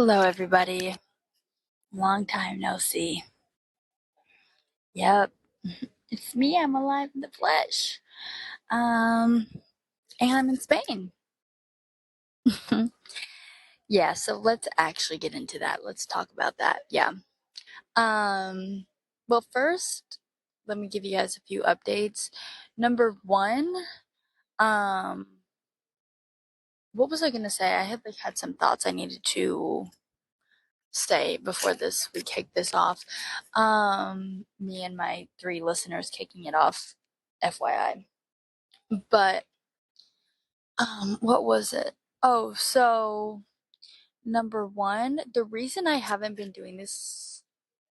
Hello, everybody. Long time no see. Yep, it's me. I'm alive in the flesh. Um, and I'm in Spain. Yeah, so let's actually get into that. Let's talk about that. Yeah. Um, well, first, let me give you guys a few updates. Number one, um, what was I gonna say? I had some thoughts I needed to say before we kick this off. Me and my 3 listeners kicking it off, FYI. But what was it? Oh, so number one, the reason I haven't been doing this,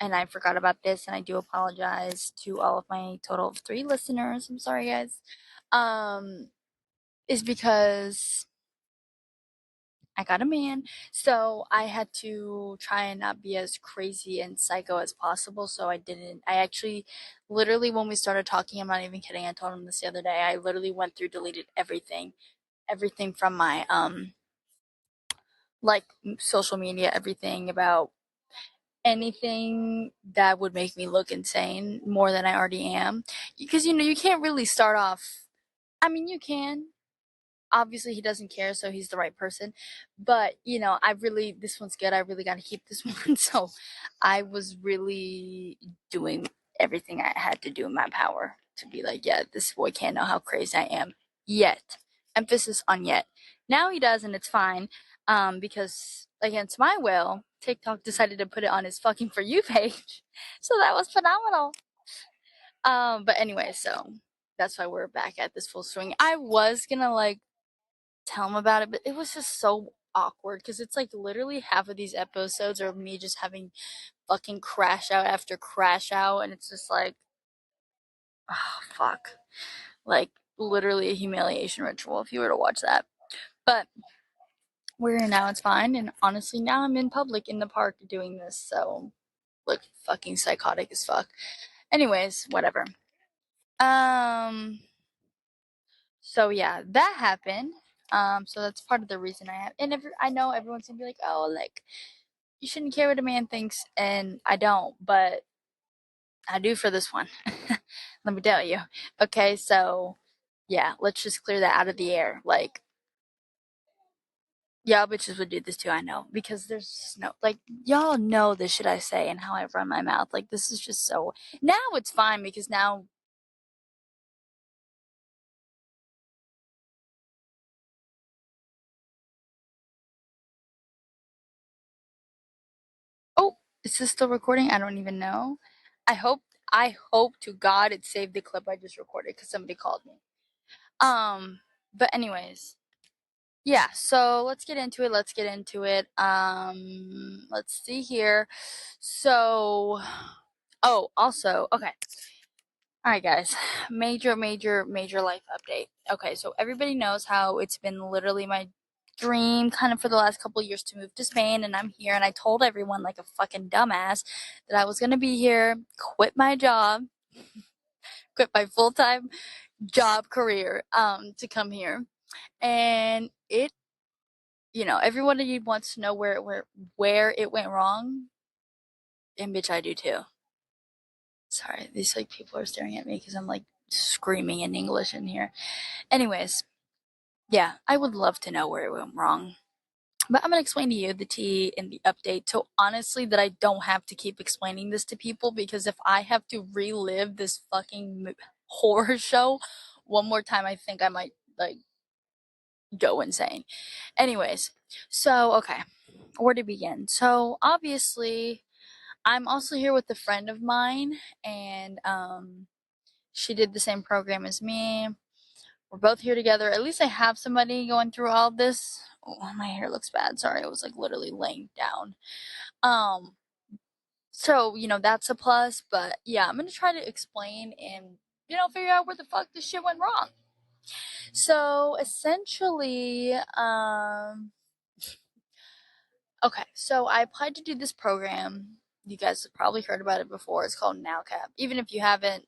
and I forgot about this, and I do apologize to all of my total of 3 listeners. I'm sorry, guys. Um, is because I got a man, so I had to try and not be as crazy and psycho as possible. So I didn't. I actually, literally, when we started talking, I'm not even kidding. I told him this the other day. I literally went through, deleted everything from my like social media, everything about anything that would make me look insane more than I already am. Because you can't really start off. I mean, you can, obviously he doesn't care, so he's the right person. But this one's good. I really got to keep this one. So I was really doing everything I had to do in my power to be like, yeah, this boy can't know how crazy I am yet. Emphasis on yet. Now he does, and it's fine. Because against my will, TikTok decided to put it on his fucking For You page. So that was phenomenal. But anyway, so that's why we're back at this full swing. I was gonna tell him about it, but it was just so awkward because it's like literally half of these episodes are me just having fucking crash out after crash out, and it's just like, oh fuck, like literally a humiliation ritual if you were to watch that. But we're here now, it's fine, and honestly, now I'm in public in the park doing this, so look fucking psychotic as fuck. Anyways, whatever. Um, so yeah, that happened. So that's part of the reason I have, and I know everyone's gonna be like, oh, like you shouldn't care what a man thinks, and I don't, but I do for this one. Let me tell you. Okay, so yeah, let's just clear that out of the air. Like, y'all bitches would do this too, I know, because there's just no, like, y'all know the shit I say and how I run my mouth. Like, this is just so. Now it's fine because now. Oh, is this still recording? I don't even know. I hope. I hope to God it saved the clip I just recorded because somebody called me. But anyways, yeah, so let's get into it. Let's see here. So, oh, also, okay. All right, guys. Major life update. Okay, so everybody knows how it's been literally my dream kind of for the last couple of years to move to Spain, and I'm here, and I told everyone like a fucking dumbass that I was going to be here, quit my job, quit my full-time job career to come here. And everybody wants to know where it went wrong, and bitch, I do too. Sorry, these like people are staring at me because I'm like screaming in English in here. Anyways, yeah, I would love to know where it went wrong. But I'm gonna explain to you the tea and the update. So honestly, that I don't have to keep explaining this to people, because if I have to relive this fucking horror show one more time, I think I might like go insane. Anyways, so okay, where to begin? So obviously, I'm also here with a friend of mine, and she did the same program as me. We're both here together. At least I have somebody going through all this. Oh, my hair looks bad. Sorry, I was like literally laying down. Um, so that's a plus. But yeah, I'm gonna try to explain and figure out where the fuck this shit went wrong. So essentially, okay, so I applied to do this program. You guys have probably heard about it before. It's called NowCap. Even if you haven't,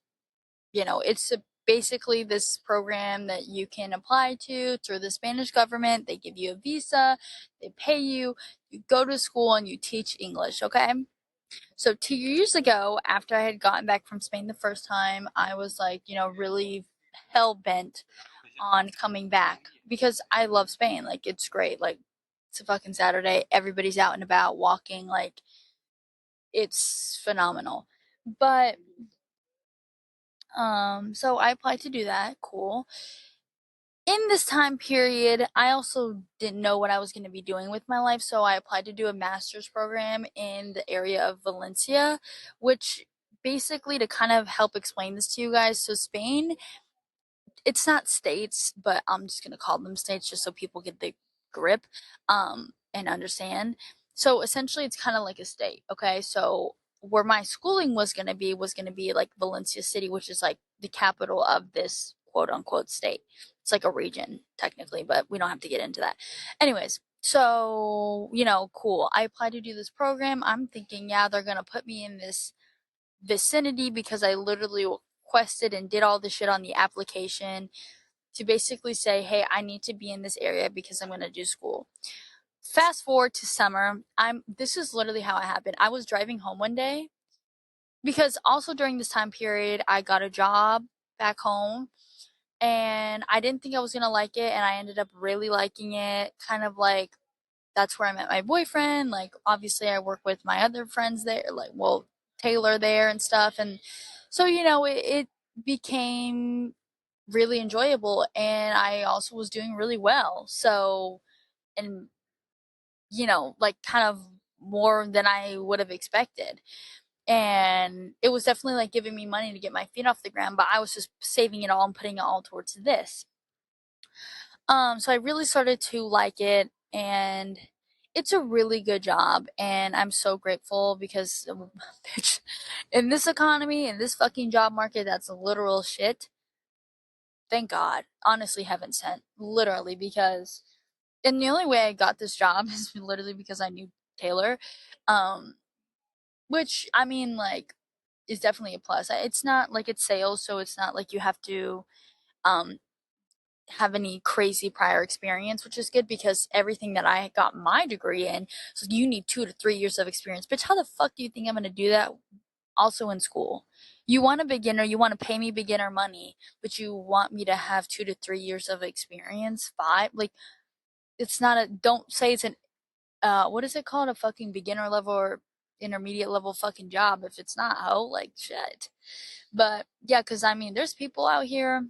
it's basically this program that you can apply to through the Spanish government. They give you a visa, they pay you, you go to school and you teach English, okay? So 2 years ago, after I had gotten back from Spain the first time, I was like, really hell bent on coming back because I love Spain. Like, it's great. Like, it's a fucking Saturday. Everybody's out and about walking. Like, it's phenomenal. But, so I applied to do that. Cool. In this time period, I also didn't know what I was going to be doing with my life, so I applied to do a master's program in the area of Valencia, which basically, to kind of help explain this to you guys, so Spain, it's not states, but I'm just going to call them states just so people get the grip and understand. So essentially, it's kind of like a state, okay? So where my schooling was going to be like Valencia City, which is like the capital of this quote unquote state. It's like a region technically, but we don't have to get into that. Anyways, so cool. I applied to do this program. I'm thinking, yeah, they're going to put me in this vicinity because I literally requested and did all the shit on the application to basically say, hey, I need to be in this area because I'm going to do school. Fast forward to summer. This is literally how it happened. I was driving home one day because also during this time period, I got a job back home and I didn't think I was going to like it. And I ended up really liking it. Kind of like that's where I met my boyfriend. Like, obviously, I work with my other friends there, like, well, Taylor there and stuff. And so, it became really enjoyable. And I also was doing really well. So, and, like, kind of more than I would have expected. And it was definitely like giving me money to get my feet off the ground, but I was just saving it all and putting it all towards this. So I really started to like it, and it's a really good job, and I'm so grateful because, bitch, in this economy, in this fucking job market, that's literal shit. Thank God, honestly, heaven sent, literally, because, and the only way I got this job is literally because I knew Taylor, um, which I mean, like, is definitely a plus. It's not like it's sales, so it's not like you have to, um, have any crazy prior experience, which is good because everything that I got my degree in, so you need 2 to 3 years of experience. Bitch, how the fuck do you think I'm gonna do that also in school? You want a beginner, you want to pay me beginner money, but you want me to have 2 to 3 years of experience? Five? Like, it's not a, don't say it's an, what is it called? A fucking beginner level or intermediate level fucking job if it's not, ho, like, shit. But yeah, because I mean, there's people out here,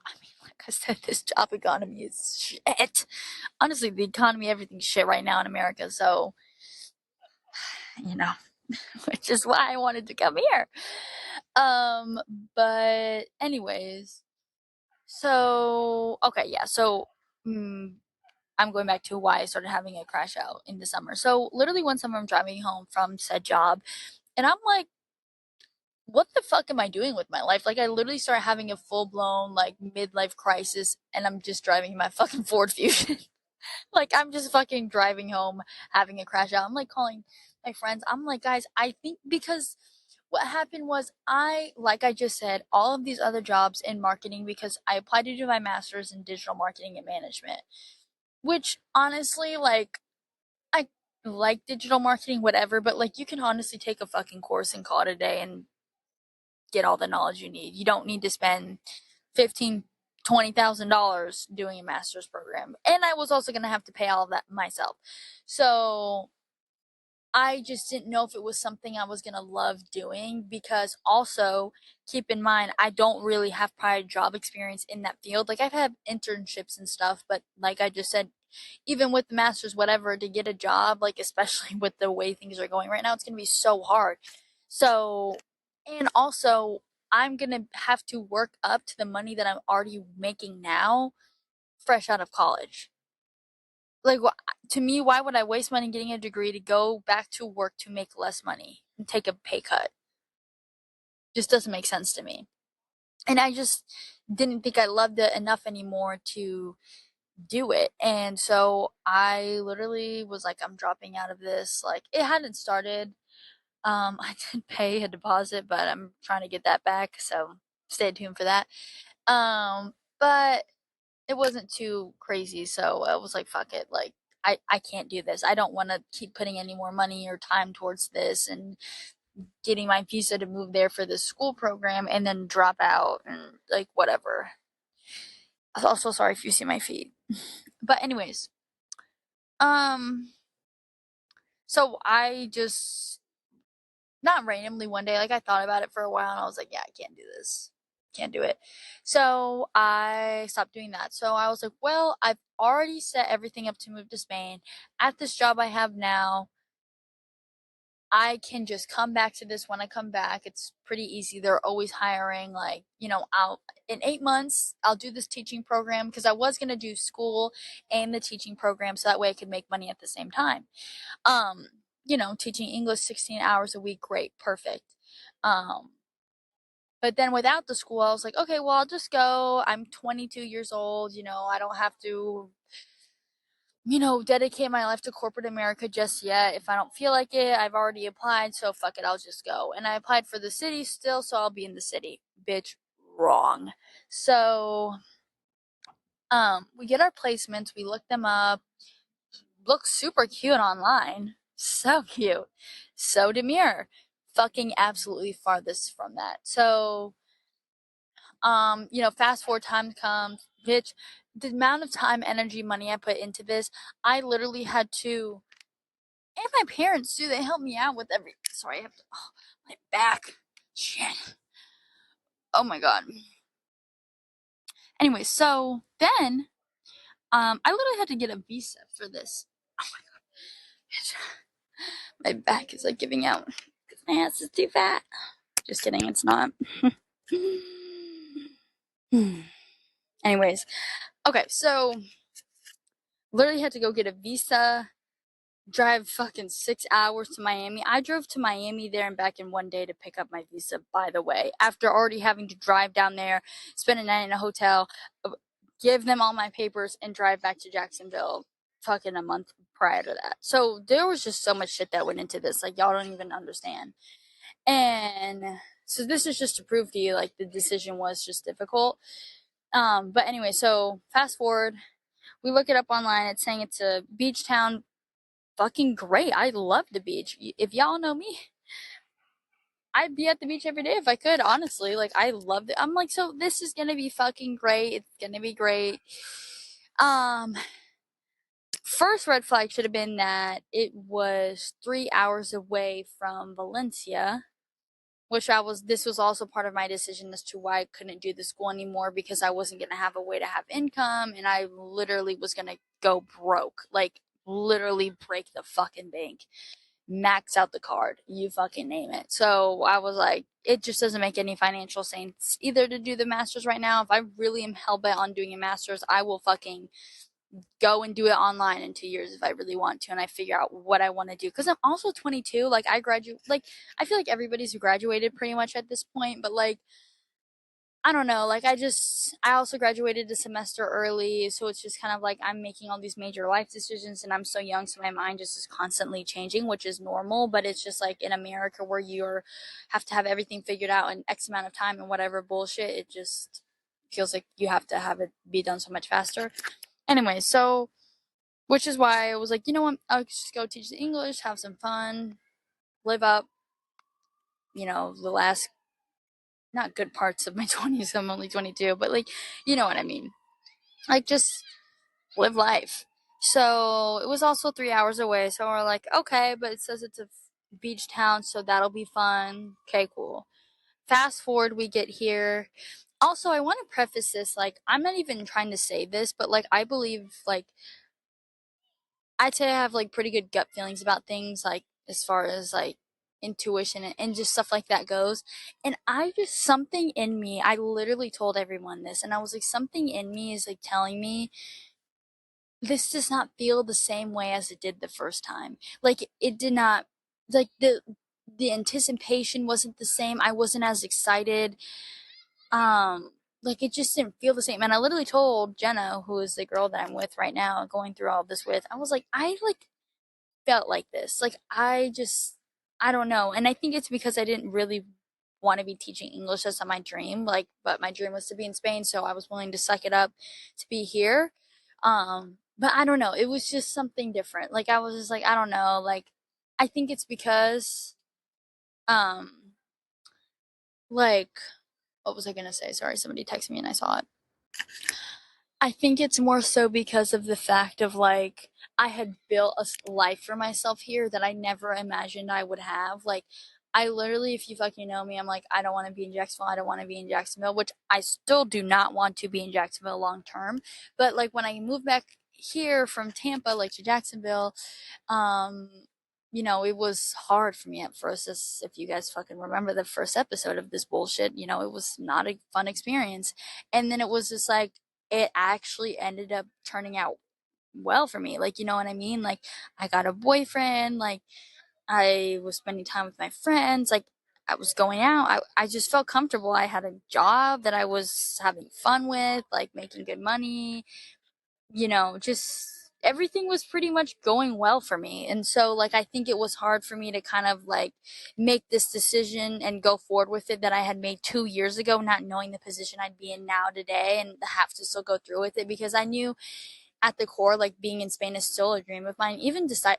I mean, like I said, this job economy is shit. Honestly, the economy, everything's shit right now in America. So, you know, which is why I wanted to come here. Um, but anyways, so okay, yeah. So, I'm going back to why I started having a crash out in the summer. So, literally, one summer I'm driving home from said job, and I'm like, what the fuck am I doing with my life? Like, I literally started having a full blown like midlife crisis, and I'm just driving my fucking Ford Fusion. Like, I'm just fucking driving home, having a crash out. I'm like calling my friends. I'm like, guys, I think because what happened was like I just said, all of these other jobs in marketing because I applied to do my master's in digital marketing and management, which honestly, like, I like digital marketing, whatever, but like, you can honestly take a fucking course and call it a day and get all the knowledge you need. You don't need to spend 15, $20,000 doing a master's program. And I was also going to have to pay all of that myself. So I just didn't know if it was something I was going to love doing because also keep in mind, I don't really have prior job experience in that field. Like, I've had internships and stuff, but like I just said, even with the master's, whatever, to get a job, like, especially with the way things are going right now, it's going to be so hard. So, and also, I'm going to have to work up to the money that I'm already making now, fresh out of college. Like, to me, why would I waste money getting a degree to go back to work to make less money and take a pay cut? Just doesn't make sense to me. And I just didn't think I loved it enough anymore to do it. And so I literally was like, I'm dropping out of this. Like, it hadn't started. I did pay a deposit, but I'm trying to get that back. So stay tuned for that. But it wasn't too crazy, so I was like, fuck it. Like, I can't do this. I don't want to keep putting any more money or time towards this and getting my visa to move there for this school program and then drop out and like whatever. I'm also sorry if you see my feet. But anyways, um, so I just not randomly one day, like I thought about it for a while and I was like, yeah, I can't do this. Can't do it. So I stopped doing that. So I was like, well, I've already set everything up to move to Spain. At this job I have now, I can just come back to this when I come back. It's pretty easy. They're always hiring. Like, I'll in 8 months I'll do this teaching program because I was gonna do school and the teaching program so that way I could make money at the same time. Um, teaching English 16 hours a week, great, perfect. Um, but then without the school, I was like, okay, well, I'll just go. I'm 22 years old. I don't have to, dedicate my life to corporate America just yet. If I don't feel like it, I've already applied, so fuck it, I'll just go. And I applied for the city still, so I'll be in the city. Bitch, wrong. So, we get our placements, we look them up, look super cute online. So cute. So demure. Fucking absolutely farthest from that. So, fast forward time comes, bitch, the amount of time, energy, money I put into this, I literally had to, and my parents too, they helped me out with sorry, I have to, my back, shit, oh my god. Anyway, so then, I literally had to get a visa for this. Oh my god, bitch. My back is like giving out, because my ass is too fat. Just kidding, it's not. Anyways, okay, so literally had to go get a visa, drive fucking 6 hours to Miami. I drove to Miami there and back in one day to pick up my visa, by the way, after already having to drive down there, spend a night in a hotel, give them all my papers, and drive back to Jacksonville fucking a month prior to that. So there was just so much shit that went into this. Like, y'all don't even understand. And so this is just to prove to you, like, the decision was just difficult. But anyway, so fast forward, we look it up online. It's saying it's a beach town. Fucking great. I love the beach. If y'all know me, I'd be at the beach every day if I could, honestly. Like, I loved it. I'm like, so this is gonna be fucking great. It's gonna be great. Um, First red flag should have been that it was 3 hours away from Valencia, which this was also part of my decision as to why I couldn't do the school anymore, because I wasn't gonna have a way to have income and I literally was gonna go broke. Like, literally break the fucking bank. Max out the card, you fucking name it. So I was like, it just doesn't make any financial sense either to do the masters right now. If I really am hell bent on doing a masters, I will fucking go and do it online in 2 years if I really want to, and I figure out what I want to do. Because I'm also 22. Like, I feel like everybody's graduated pretty much at this point, but like, I don't know, like, I also graduated a semester early, so it's just kind of like I'm making all these major life decisions and I'm so young, so my mind just is constantly changing, which is normal, but it's just like in America where you have to have everything figured out in X amount of time and whatever bullshit, it just feels like you have to have it be done so much faster. Anyway, so, which is why I was like, you know what, I'll just go teach the English, have some fun, live up, the last not good parts of my 20s. I'm only 22, but like, you know what I mean. Like, just live life. So it was also 3 hours away. So we're like, okay, but it says it's a beach town, so that'll be fun. Okay, cool. Fast forward, we get here. Also, I want to preface this, like, I'm not even trying to say this, but like, I believe, like, I'd say I have like pretty good gut feelings about things, like as far as like intuition and just stuff like that goes. And something in me, I literally told everyone this, and I was like, something in me is like telling me this does not feel the same way as it did the first time. Like, it did not, like, the anticipation wasn't the same. I wasn't as excited. Like, it just didn't feel the same. And I literally told Jenna, who is the girl that I'm with right now, going through all this with, I was like, I like felt like this. Like, I don't know. And I think it's because I didn't really want to be teaching English. That's not my dream. Like, but my dream was to be in Spain, so I was willing to suck it up to be here. But I don't know. It was just something different. Like I was just like, I don't know. Like I think it's because um like what was I gonna say? Sorry, somebody texted me and I saw it. I think it's more so because of the fact of like I had built a life for myself here that I never imagined I would have. Like I literally, if you fucking know me, I'm like, I don't want to be in Jacksonville. I don't want to be in Jacksonville, which I still do not want to be in Jacksonville long term. But like when I moved back here from Tampa, like to Jacksonville, um, it was hard for me at first. As if you guys fucking remember the first episode of this bullshit, it was not a fun experience. And then it was just like it actually ended up turning out well for me. Like, you know what I mean? Like I got a boyfriend, like I was spending time with my friends, like I was going out. I just felt comfortable. I had a job that I was having fun with, like making good money, just everything was pretty much going well for me. And so, like, I think it was hard for me to kind of like make this decision and go forward with it that I had made 2 years ago, not knowing the position I'd be in now today and have to still go through with it because I knew at the core, like, being in Spain is still a dream of mine. Even despite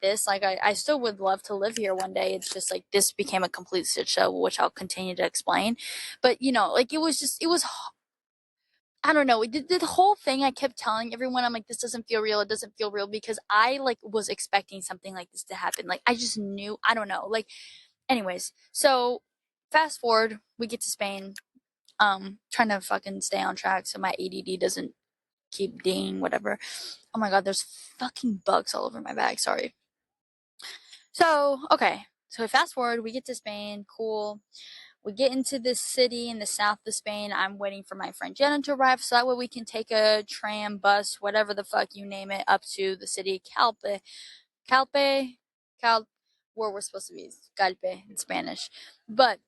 this, like, I still would love to live here one day. It's just like this became a complete shit show, which I'll continue to explain. But, like, it was I don't know. The whole thing I kept telling everyone, I'm like, this doesn't feel real. It doesn't feel real because I like was expecting something like this to happen. Like I just knew. I don't know. Like, anyways. So fast forward, we get to Spain. Trying to fucking stay on track so my ADD doesn't keep dinging. Whatever. Oh my god, there's fucking bugs all over my bag. Sorry. So okay. So fast forward, we get to Spain. Cool. We get into this city in the south of Spain. I'm waiting for my friend Jenna to arrive so that way we can take a tram, bus, whatever the fuck you name it, up to the city Calpe. Calpe? Cal where we're supposed to be. Calpe in Spanish. But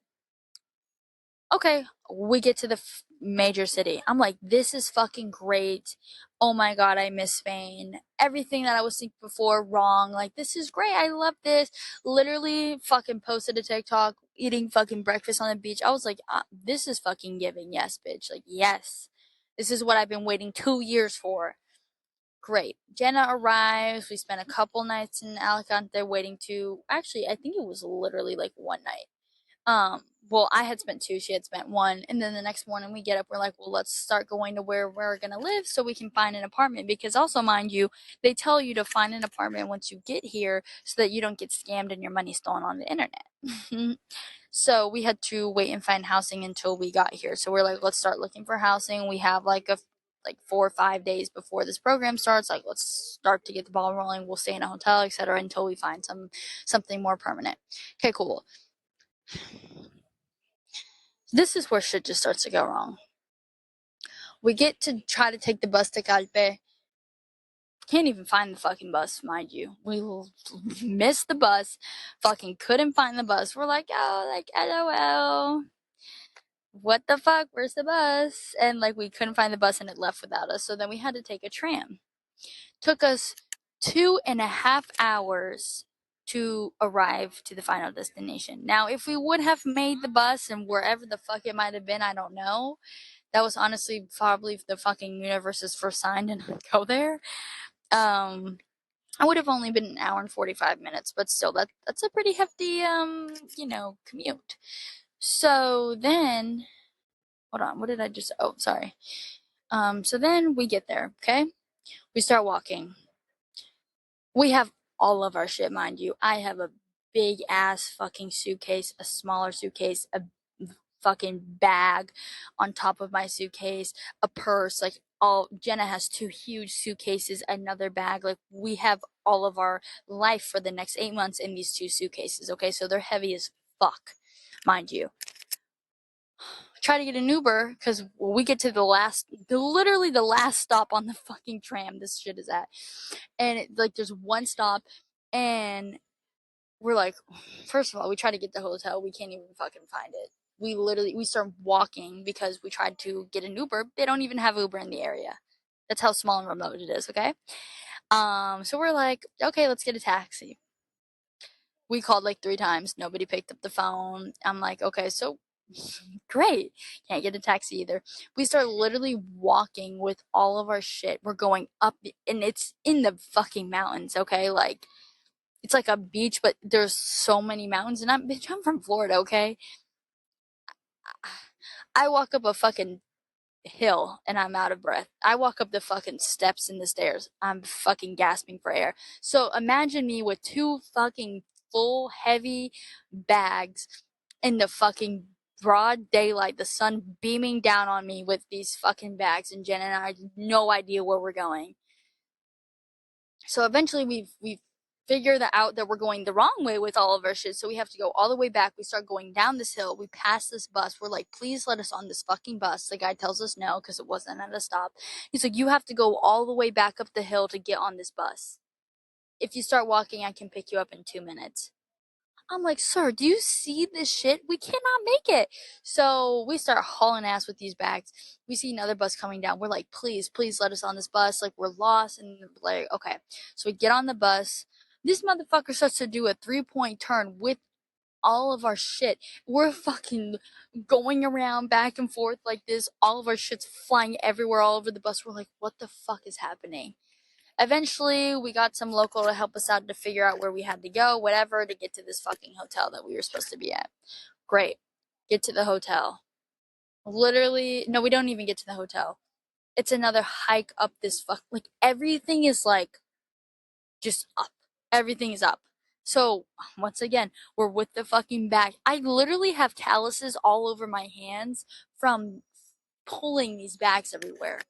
okay, we get to the major city. I'm like, this is fucking great. Oh my god, I miss Spain. Everything that I was thinking before, wrong. Like, this is great. I love this. Literally, fucking posted a TikTok, eating fucking breakfast on the beach. I was like, this is fucking giving. Yes, bitch. Like, yes. This is what I've been waiting 2 years for. Great. Jenna arrives. We spent a couple nights in Alicante waiting to. Actually, I think it was literally like one night. Well, I had spent two, she had spent one, and then the next morning we get up, we're like, well, let's start going to where we're gonna live so we can find an apartment. Because also, mind you, they tell you to find an apartment once you get here so that you don't get scammed and your money stolen on the internet. So we had to wait and find housing until we got here. So we're like, let's start looking for housing. We have like 4 or 5 days before this program starts. Like, let's start to get the ball rolling. We'll stay in a hotel, etc., until we find something more permanent. Okay, cool. This is where shit just starts to go wrong. We get to try to take the bus to Calpe. Can't even find the fucking bus, mind you. We missed the bus. Fucking couldn't find the bus. We're like, oh, like, LOL. What the fuck? Where's the bus? And like, we couldn't find the bus and it left without us. So then we had to take a tram. Took us 2.5 hours to arrive to the final destination. Now, if we would have made the bus and wherever the fuck it might have been, I don't know. That was honestly probably the fucking universe's first sign to not go there. I would have only been an hour and 45 minutes, but still, that's a pretty hefty, commute. So then, hold on, what did I just? Oh, sorry. So then we get there. Okay, we start walking. We have all of our shit, mind you. I have a big ass fucking suitcase, a smaller suitcase, a fucking bag on top of my suitcase, a purse, like all Jenna has two huge suitcases, another bag. Like, we have all of our life for the next 8 months in these two suitcases, okay? So they're heavy as fuck, mind you. Try to get an Uber because we get to literally the last stop on the fucking tram this shit is at. And like there's one stop and we're like, first of all, we try to get the hotel. We can't even fucking find it. We start walking because we tried to get an Uber. They don't even have Uber in the area. That's how small and remote it is, okay? So we're like, okay, let's get a taxi. We called like 3 times. Nobody picked up the phone. I'm like, okay, so great. Can't get a taxi either. We start literally walking with all of our shit. We're going up, and it's in the fucking mountains, okay? Like, it's like a beach, but there's so many mountains. And I'm from Florida, okay? I walk up a fucking hill and I'm out of breath. I walk up the fucking steps and the stairs. I'm fucking gasping for air. So imagine me with 2 fucking full heavy bags in the fucking broad daylight, the sun beaming down on me with these fucking bags, and Jen and I had no idea where we're going. So eventually we've figured out that we're going the wrong way with all of our shit. So we have to go all the way back. We start going down this hill. We pass this bus. We're like, please let us on this fucking bus. The guy tells us no because it wasn't at a stop. He's like, you have to go all the way back up the hill to get on this bus. If you start walking, I can pick you up in 2 minutes. I'm like, sir, do you see this shit? We cannot make it. So we start hauling ass with these bags. We see another bus coming down. We're like, please, please let us on this bus. Like, we're lost. And like, okay. So we get on the bus. This motherfucker starts to do a 3-point turn with all of our shit. We're fucking going around back and forth like this. All of our shit's flying everywhere, all over the bus. We're like, what the fuck is happening? Eventually, we got some local to help us out to figure out where we had to go, whatever, to get to this fucking hotel that we were supposed to be at. Great. Get to the hotel. Literally, no, we don't even get to the hotel. It's another hike up this like, everything is like just up. Everything is up. So, once again, we're with the fucking bag. I literally have calluses all over my hands from pulling these bags everywhere.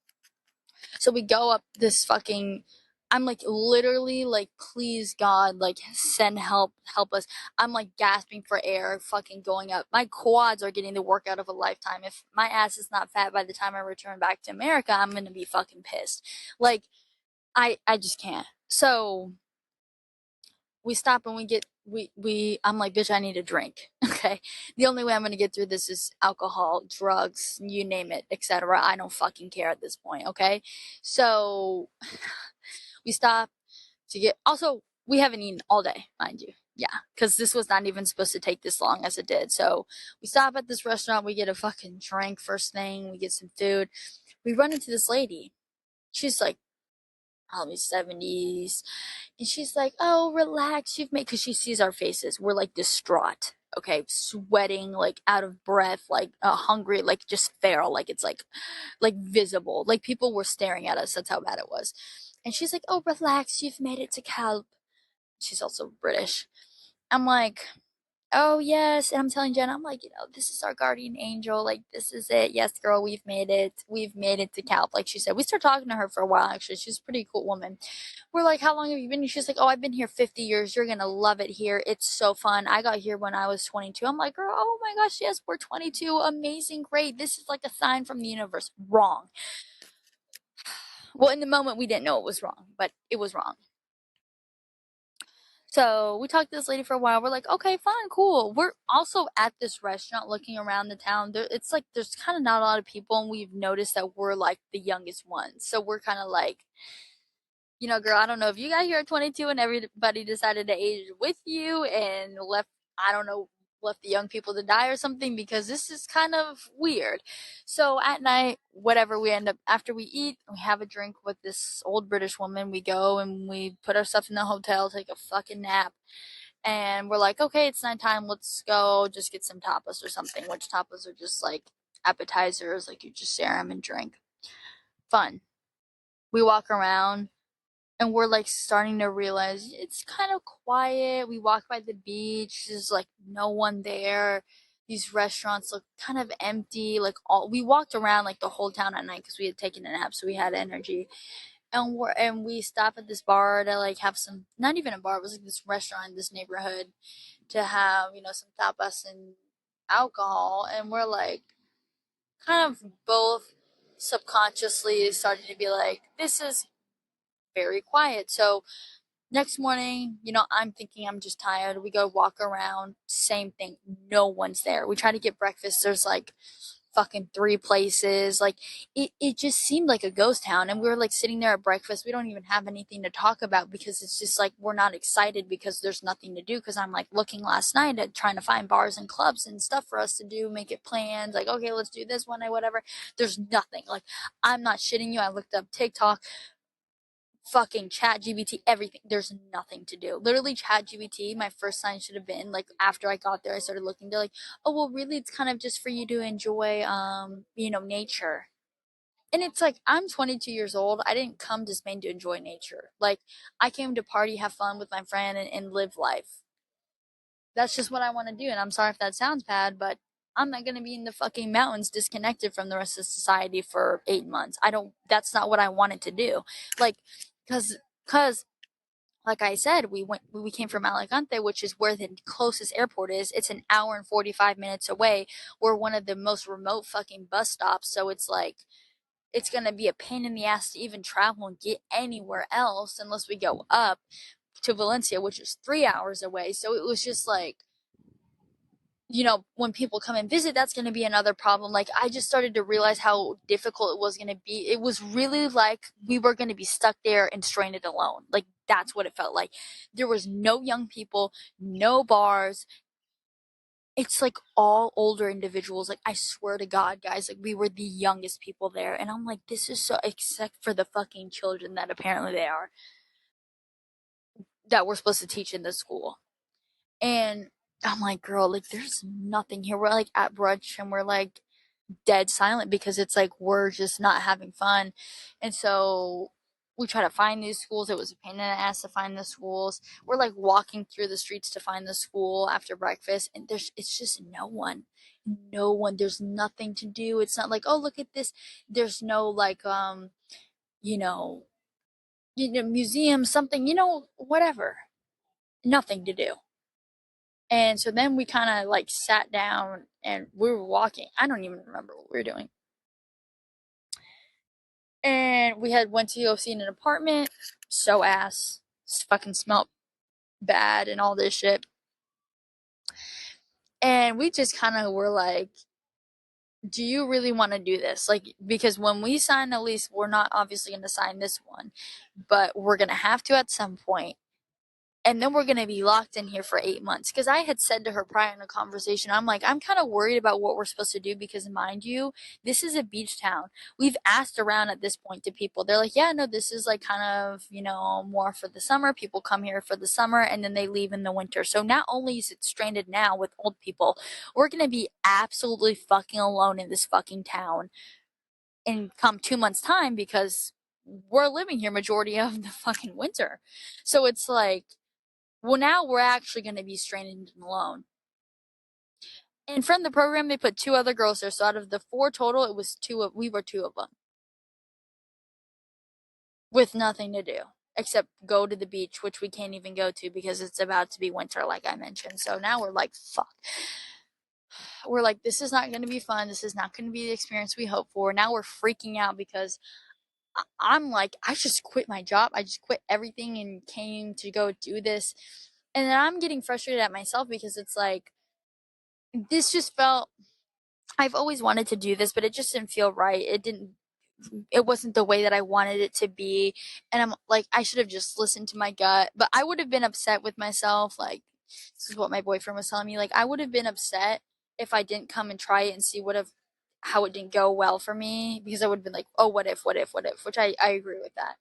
So we go up this fucking, I'm like literally like, please God, like send help, help us. I'm like gasping for air, fucking going up. My quads are getting the workout of a lifetime. If my ass is not fat by the time I return back to America, I'm gonna be fucking pissed. Like, I just can't. So we stop and I'm like, bitch, I need a drink. Okay. The only way I'm gonna get through this is alcohol, drugs, you name it, etc. I don't fucking care at this point. Okay. So we stop to get, also, we haven't eaten all day, mind you. Yeah. Cause this was not even supposed to take this long as it did. So we stop at this restaurant. We get a fucking drink first thing. We get some food. We run into this lady. She's like, probably 70s. And she's like, oh, relax. You've made, because she sees our faces. We're like distraught. Okay. Sweating, like out of breath, like hungry, like just feral. Like it's like visible. Like people were staring at us. That's how bad it was. And she's like, oh, relax. You've made it to Calp. She's also British. I'm like, oh yes. And I'm telling Jen, I'm like, this is our guardian angel. Like, this is it. Yes, girl, we've made it. We've made it to Calp. Like she said, we started talking to her for a while, actually. She's a pretty cool woman. We're like, how long have you been here? She's like, oh, I've been here 50 years. You're going to love it here. It's so fun. I got here when I was 22. I'm like, girl, oh my gosh, yes, we're 22. Amazing. Great. This is like a sign from the universe. Wrong. Well, in the moment, we didn't know it was wrong, but it was wrong. So we talked to this lady for a while. We're like, okay, fine, cool. We're also at this restaurant looking around the town. It's like there's kind of not a lot of people, and we've noticed that we're like the youngest ones. So we're kind of like, girl, I don't know if you got here at 22 and everybody decided to age with you and left, I don't know, left the young people to die or something, because this is kind of weird. So at night, whatever, we end up, after we eat, we have a drink with this old British woman. We go and we put our stuff in the hotel, take a fucking nap. And we're like, okay, it's nighttime. Let's go just get some tapas or something, which tapas are just like appetizers. Like you just share them and drink. Fun. We walk around and we're like starting to realize it's kind of quiet. We walk by the beach, there's like no one there. These restaurants look kind of empty. Like we walked around like the whole town at night because we had taken a nap, so we had energy. And we stop at this bar to like have some, not even a bar, it was like this restaurant in this neighborhood, to have some tapas and alcohol. And we're like kind of both subconsciously starting to be like, this is very quiet. So next morning, I'm thinking I'm just tired. We go walk around, same thing. No one's there. We try to get breakfast. There's like fucking 3 places. Like it just seemed like a ghost town. And we were like sitting there at breakfast. We don't even have anything to talk about because it's just like we're not excited because there's nothing to do. Because I'm like looking last night at trying to find bars and clubs and stuff for us to do, make it planned. Like, okay, let's do this one night, whatever. There's nothing. Like, I'm not shitting you. I looked up TikTok, fucking chat GBT, everything. There's nothing to do. Literally chat GBT, my first sign should have been like after I got there, I started looking, they're like, oh well really it's kind of just for you to enjoy nature. And it's like I'm 22 years old. I didn't come to Spain to enjoy nature. Like I came to party, have fun with my friend and live life. That's just what I want to do. And I'm sorry if that sounds bad, but I'm not going to be in the fucking mountains disconnected from the rest of society for 8 months. I don't, that's not what I wanted to do. Like, cause like I said, we came from Alicante, which is where the closest airport is. It's an hour and 45 minutes away. We're one of the most remote fucking bus stops. So it's like, it's going to be a pain in the ass to even travel and get anywhere else unless we go up to Valencia, which is 3 hours away. So it was just like, when people come and visit, that's going to be another problem. Like, I just started to realize how difficult it was going to be. It was really like we were going to be stuck there and stranded alone. Like, that's what it felt like. There was no young people, no bars. It's like all older individuals. Like, I swear to God, guys, like, we were the youngest people there. And I'm like, this is so, except for the fucking children that apparently they are, that we're supposed to teach in this school. And I'm like, girl, like, there's nothing here. We're like at brunch and we're like, dead silent because it's like we're just not having fun. And so we try to find these schools. It was a pain in the ass to find the schools. We're like walking through the streets to find the school after breakfast, and it's just no one. No one. There's nothing to do. It's not like, oh, look at this. There's no like you know, museum, something, whatever. Nothing to do. And so then we kind of like sat down and we were walking. I don't even remember what we were doing. And we had went to go see an apartment. So ass. Fucking smelled bad and all this shit. And we just kind of were like, do you really want to do this? Like, because when we sign a lease, we're not obviously going to sign this one, but we're going to have to at some point. And then we're going to be locked in here for 8 months. Because I had said to her prior in a conversation, I'm like, I'm kind of worried about what we're supposed to do because, mind you, this is a beach town. We've asked around at this point to people. They're like, yeah, no, this is like kind of, more for the summer. People come here for the summer and then they leave in the winter. So not only is it stranded now with old people, we're going to be absolutely fucking alone in this fucking town in come 2 months' time because we're living here majority of the fucking winter. So it's like, well, now we're actually going to be stranded and alone. And from the program, they put 2 other girls there. So out of the 4 total, it was we were 2 of them. With nothing to do. Except go to the beach, which we can't even go to because it's about to be winter, like I mentioned. So now we're like, fuck. We're like, this is not going to be fun. This is not going to be the experience we hope for. Now we're freaking out because I'm like, I just quit my job. I just quit everything and came to go do this. And then I'm getting frustrated at myself because it's like, this just felt, I've always wanted to do this, but it just didn't feel right. It wasn't the way that I wanted it to be. And I'm like, I should have just listened to my gut, but I would have been upset with myself. Like, this is what my boyfriend was telling me. Like, I would have been upset if I didn't come and try it and see how it didn't go well for me, because I would have been like, oh, what if, which I agree with that.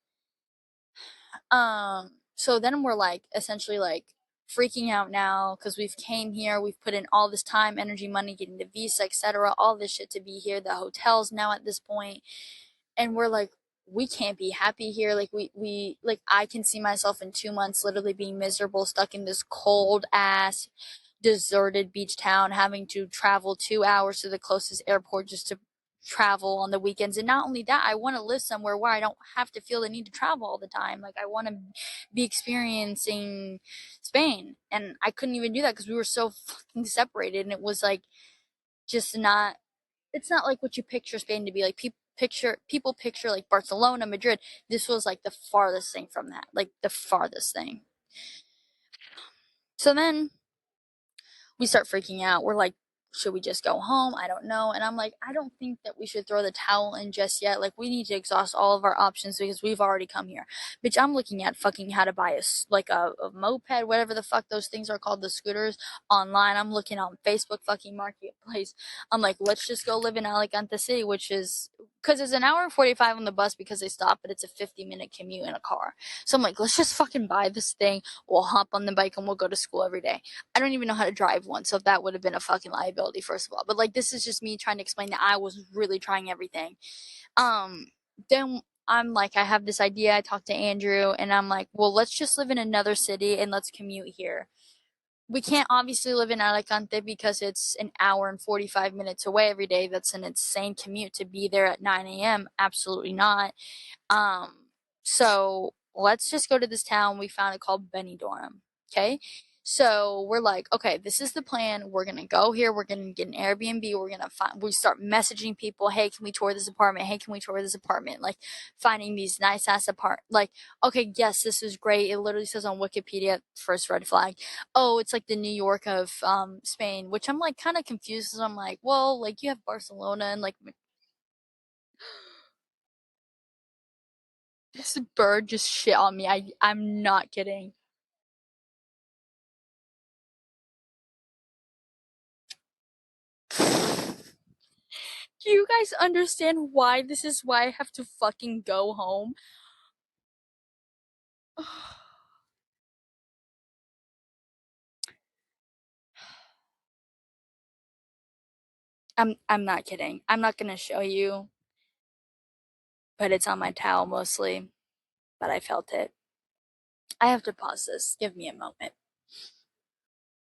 So then we're like essentially like freaking out now because we've came here, we've put in all this time, energy, money, getting the visa, etc., all this shit to be here, the hotels now at this point, and we're like, we can't be happy here. Like we like, I can see myself in 2 months literally being miserable, stuck in this cold ass deserted beach town, having to travel 2 hours to the closest airport just to travel on the weekends. And not only that, I want to live somewhere where I don't have to feel the need to travel all the time. Like, I want to be experiencing Spain, and I couldn't even do that because we were so fucking separated. And it was like, just not, it's not like what you picture Spain to be. Like, people picture like Barcelona, Madrid. This was like the farthest thing from that, like the farthest thing. So then we start freaking out. We're like, should we just go home? I don't know. And I'm like, I don't think that we should throw the towel in just yet. Like, we need to exhaust all of our options because we've already come here. Bitch, I'm looking at fucking how to buy a moped, whatever the fuck those things are called, the scooters, online. I'm looking on Facebook fucking Marketplace. I'm like, let's just go live in Alicante City, which is, because it's an hour and 45 on the bus because they stop, but it's a 50-minute commute in a car. So I'm like, let's just fucking buy this thing. We'll hop on the bike and we'll go to school every day. I don't even know how to drive one, so that would have been a fucking liability, first of all. But like, this is just me trying to explain that I was really trying everything. Then I'm like, I have this idea. I talked to Andrew, and I'm like, well, let's just live in another city and let's commute here. We can't obviously live in Alicante because it's an hour and 45 minutes away every day. That's an insane commute to be there at 9 a.m. Absolutely not. Um, so let's just go to this town we found it called Benidorm. Okay. So we're like, okay, this is the plan. We're gonna go here. We're gonna get an Airbnb. We're gonna find. We start messaging people. Hey, can we tour this apartment? Hey, can we tour this apartment? Like finding these nice ass Like, okay, yes, this is great. It literally says on Wikipedia, first red flag. Oh, it's like the New York of Spain, which I'm like kind of confused. So I'm like, well, like you have Barcelona and like this bird just shit on me. I'm not kidding. Do you guys understand why this is why I have to fucking go home? I'm not kidding. I'm not gonna show you, but it's on my towel mostly. But I felt it. I have to pause this. Give me a moment.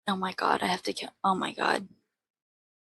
Oh my god, I have to kill. Oh my god.